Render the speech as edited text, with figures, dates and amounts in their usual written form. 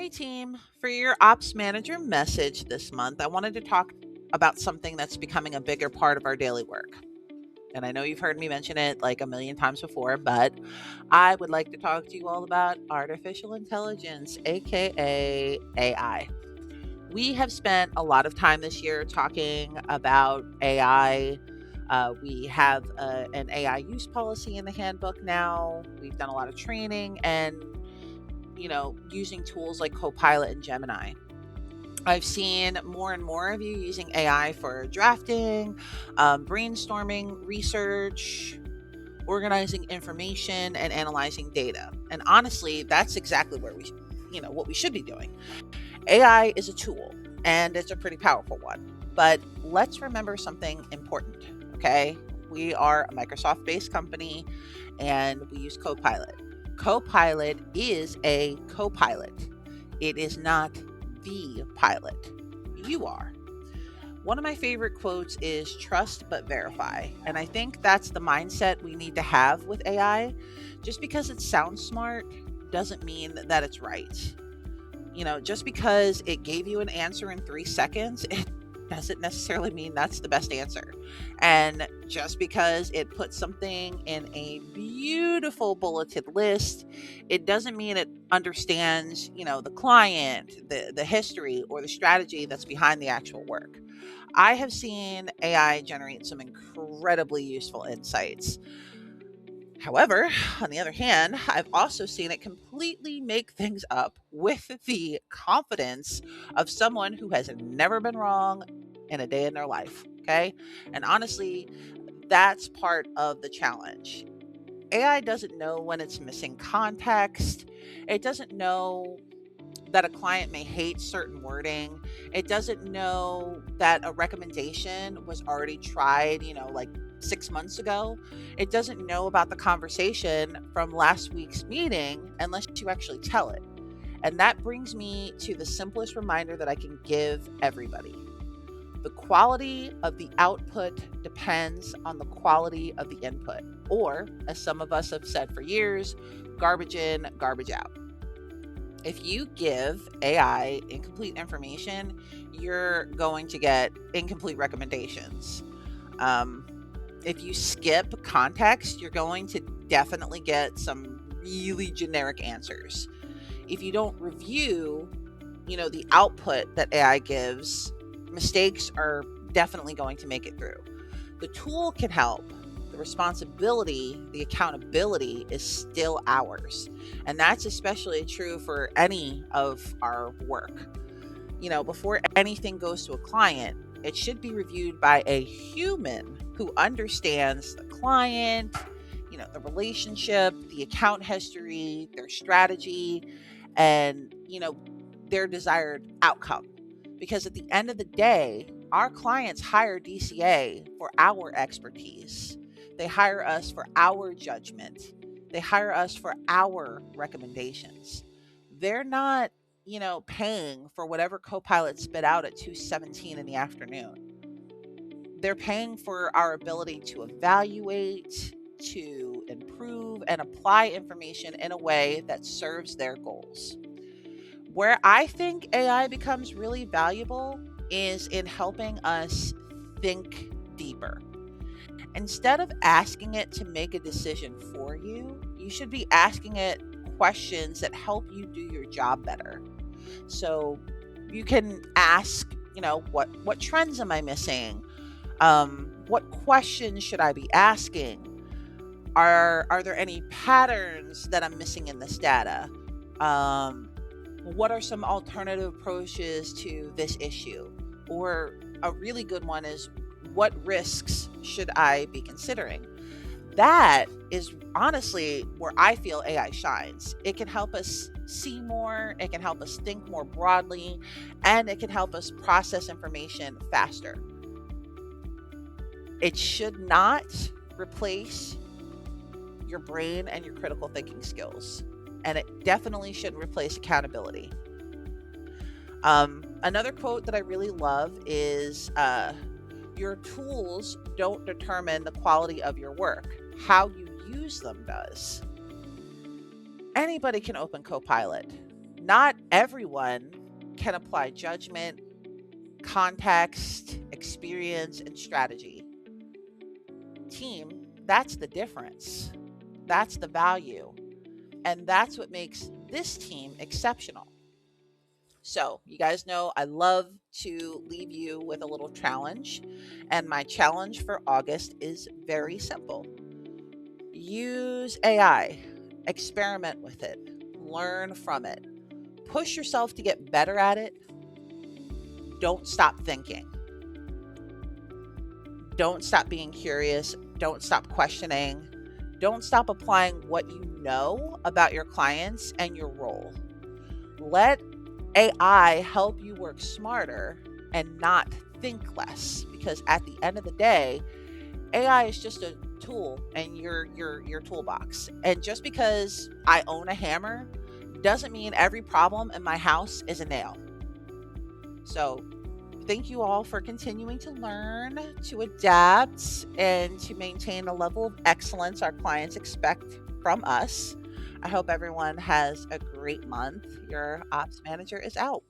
Hey team, for your ops manager message this month, I wanted to talk about something that's becoming a bigger part of our daily work. And I know you've heard me mention it like a million times before, but I would like to talk to you all about artificial intelligence, aka AI. We have spent a lot of time this year talking about AI. We have an AI use policy in the handbook now. We've done a lot of training and using tools like Copilot and Gemini. I've seen more and more of you using AI for drafting, brainstorming, research, organizing information, and analyzing data. And honestly, that's exactly what we should be doing. AI is a tool, and it's a pretty powerful one. But let's remember something important, okay? We are a Microsoft based company and we use Copilot. Copilot is a co-pilot. It is not the pilot. You are. One of my favorite quotes is trust but verify. And I think that's the mindset we need to have with AI. Just because it sounds smart doesn't mean that it's right. Just because it gave you an answer in 3 seconds, it doesn't necessarily mean that's the best answer. And just because it puts something in a beautiful bulleted list, it doesn't mean it understands, the client, the history, or the strategy that's behind the actual work. I have seen AI generate some incredibly useful insights. However, on the other hand, I've also seen it completely make things up with the confidence of someone who has never been wrong in a day in their life. Okay. And honestly, that's part of the challenge. AI doesn't know when it's missing context. It doesn't know that a client may hate certain wording. It doesn't know that a recommendation was already tried, like 6 months ago. It doesn't know about the conversation from last week's meeting unless you actually tell it. And that brings me to the simplest reminder that I can give everybody. The quality of the output depends on the quality of the input, or, as some of us have said for years, garbage in, garbage out. If you give AI incomplete information, you're going to get incomplete recommendations. Um, if you skip context, you're going to definitely get some really generic answers. If you don't review, the output that AI gives, mistakes are definitely going to make it through. The tool can help. The responsibility, the accountability is still ours. And that's especially true for any of our work. Before anything goes to a client, it should be reviewed by a human who understands the client, the relationship, the account history, their strategy, and, their desired outcome. Because at the end of the day, our clients hire DCA for our expertise. They hire us for our judgment. They hire us for our recommendations. They're not, paying for whatever Copilot spit out at 2:17 in the afternoon. They're paying for our ability to evaluate, to improve, and apply information in a way that serves their goals. Where I think AI becomes really valuable is in helping us think deeper. Instead of asking it to make a decision for you, you should be asking it questions that help you do your job better. So you can ask, what trends am I missing? What questions should I be asking? Are there any patterns that I'm missing in this data? Um, what are some alternative approaches to this issue? Or a really good one is, what risks should I be considering? That is honestly where I feel AI shines. It can help us see more, it can help us think more broadly, and it can help us process information faster. It should not replace your brain and your critical thinking skills. And it definitely shouldn't replace accountability. Another quote that I really love is your tools don't determine the quality of your work, how you use them does. Anybody can open Copilot. Not everyone can apply judgment, context, experience, and strategy. Team, that's the difference. That's the value. And that's what makes this team exceptional. So, you guys know I love to leave you with a little challenge. And my challenge for August is very simple: use AI, experiment with it, learn from it, push yourself to get better at it. Don't stop thinking. Don't stop being curious. Don't stop questioning. Don't stop applying what you know about your clients and your role. Let AI help you work smarter and not think less, because at the end of the day, AI is just a tool in your toolbox. And just because I own a hammer doesn't mean every problem in my house is a nail. So, thank you all for continuing to learn, to adapt, and to maintain a level of excellence our clients expect from us. I hope everyone has a great month. Your ops manager is out.